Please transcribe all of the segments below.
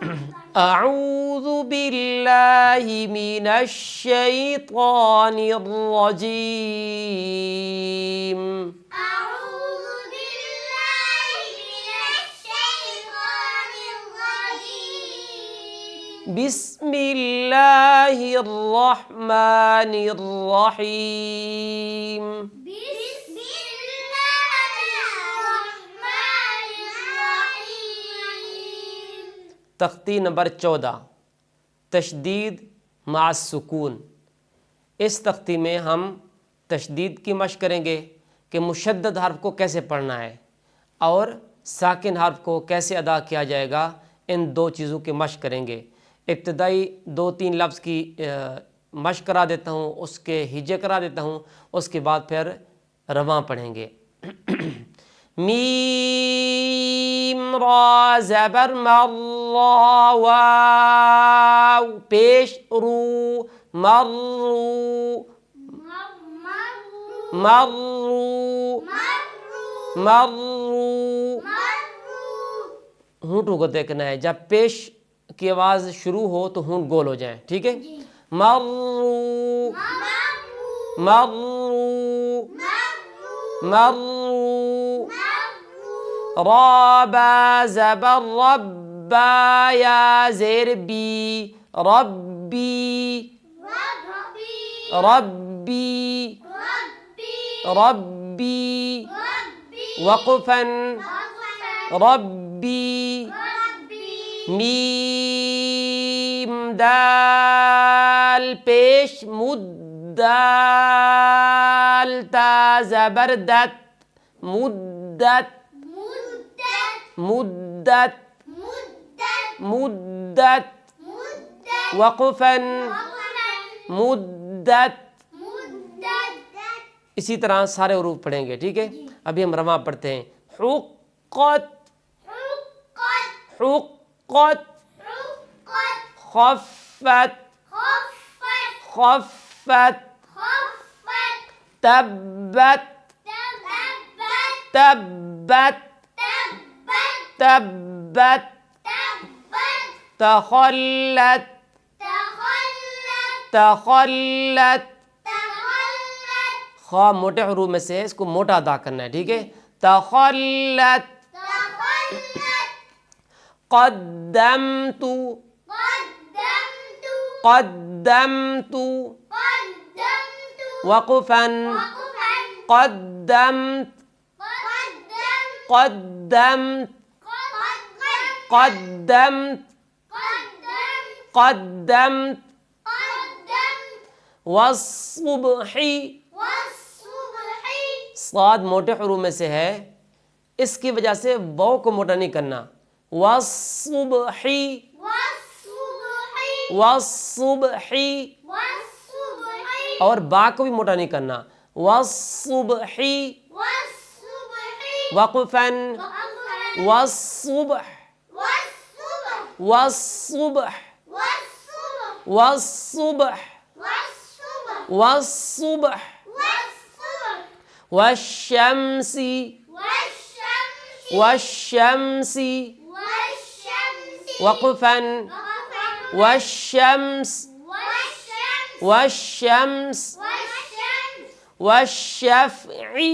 अऊज़ु बिल्लाहि मिनश शैतानिर रजीम। अऊज़ु बिल्लाहि मिनश शैतानिर रजीम। बिस्मिल्लाहिर रहमानिर रहीम। तख्ती नंबर 14 तशदीद मास सुकून। इस तख्ती में हम तशदीद की मशक़ करेंगे कि मुशद्दद हर्फ को कैसे पढ़ना है और साकिन हर्फ को कैसे अदा किया जाएगा। इन दो चीज़ों की मशक़ करेंगे। इब्तदाई 2-3 लफ्ज़ की मशक़ करा देता हूँ, उसके हिज्जे करा देता हूँ, उसके बाद फिर रवां पढ़ेंगे। मीम रा ज़बर मर रा वाव पेश रू मर्रू मर्रू मर्रू। होंठों को देखना है, जब पेश की आवाज़ शुरू हो तो होंठ गोल हो जाए। ठीक है। मर्रू मर्रू मर्रू। रबा ज़बर रब्बा या ज़ेर बी रब्बी रब्बी रब्बी। वक़फ़न रब्बी। मीम दाल पेश मुद्दाल ता ज़बर दत मुद्दत मुद्दत मुद्दत। वक़फ़न मुद्दत। इसी तरह सारे हुरूफ पढ़ेंगे। ठीक है। अभी हम रमा पढ़ते हैं। हुक्क़त हुक्क़त ख़फ़्फ़त ख़फ़्फ़त। तब्बत तब्बत तब्बत। तख़ल्लत तख़ल्लत। ख़ा मोटे हुरूफ में से है, इसको मोटा अदा करना है। ठीक है। तख़ल्लत। क़द्दमतु क़द्दमतु। वक़फ़न क़द्दमत क़द्दमत क़द्दमत क़द्दमत। वस्सुब्हि साद मोटे हुरूफ में से है, इसकी वजह से वाव को मोटा नहीं करना। वस्सुब्हि वस्सुब्हि। और बा को भी मोटा नहीं करना। वस्सुब्हि। वक़फ़न वस्सुब्ह वस्सुब्ह वस्सुब्ह वस्सुब्ह। वश्शम्सी वश्शम्सी। वक़फ़न वश्शम्स वश्शम्स। वश्शफ़ई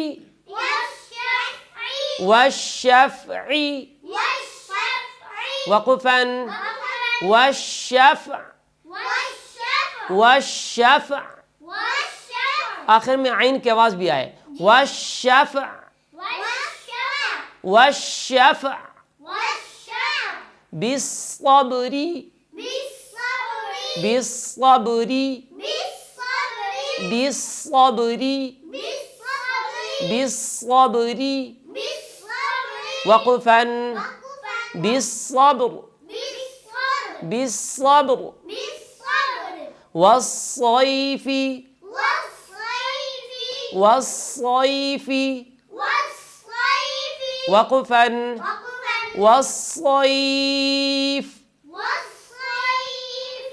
वश्शफ़ई। वक़फ़न वश्शफ़अ वश्शफ़अ। आखिर में आइन की आवाज़ भी आए। वश्शफ़अ वश्शफ़अ। बिस्सब्री बिस्सब्री बिस्सब्री बिस्सब्री। वक़फ़न बिस्सब्र बिस्सब्र। वस्सैफ़ी वस्सैफ़ी। वक़फ़न वस्सैफ़।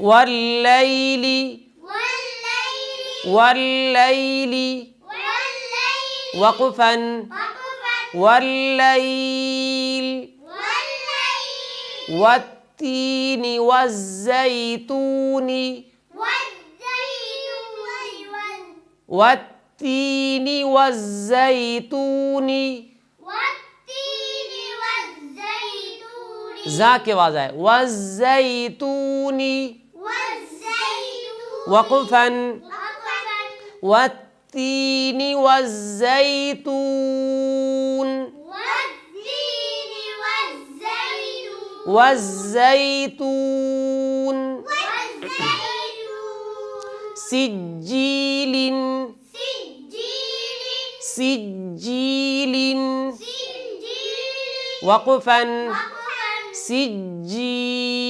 वल्लैली वल्लैली। वक़फ़न वल्लैल। वत्तीनी वज़्ज़ैतूनी वत्तीनी वज़्ज़ैतूनी जा के आवाज़ है वज़्ज़ैतूनी वक़फ़न वत्तीनी वज़्ज़ैतून वज़्ज़ैतून सिज्जीलिन सिज्जीलिन वक़फ़न सिज्जील